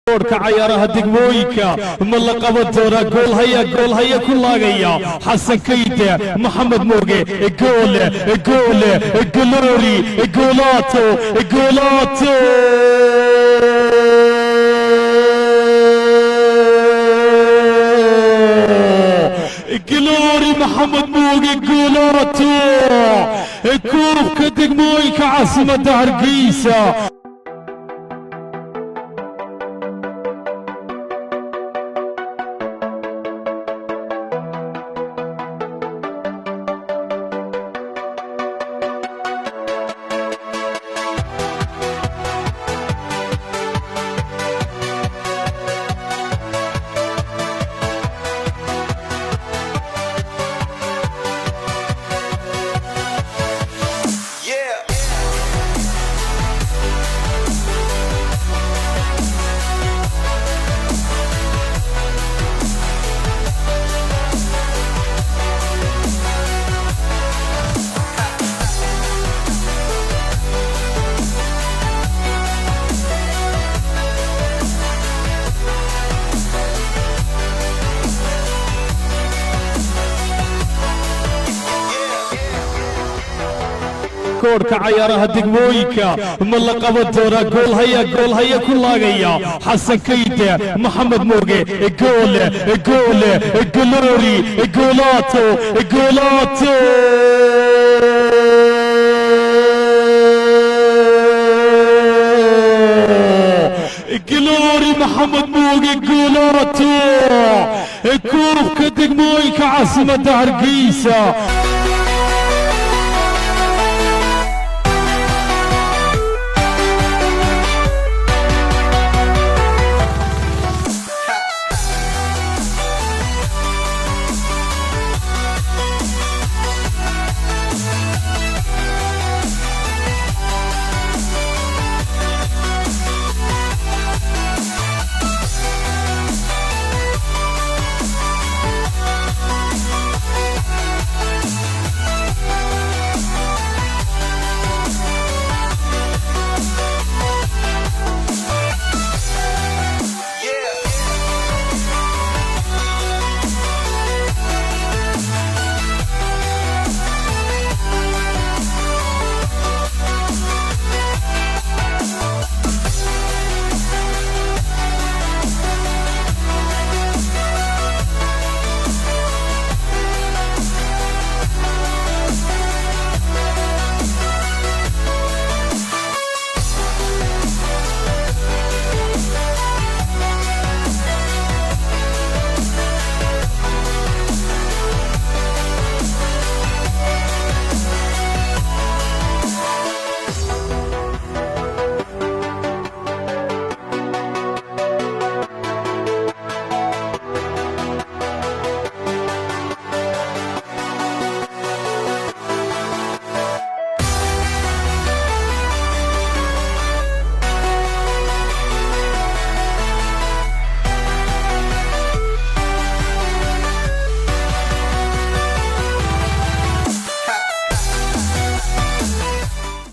koobka cayaaraha degmooyinka ma la qaban doonaa gool haya ku laagaya xasan kayde maxamed mooge goole golori goolato جلوري محمد موغي قولاتو كوبكي دقمويك عاصمة هرقيسة koobka cayaaraha degmooyinka ma la qaban doonaa gool haya ku laagaya xasan kayde maxamed mooge goole golori goolato جلوري محمد موغي قولاتو كوبكي دقمويك عاصمة هرقيسة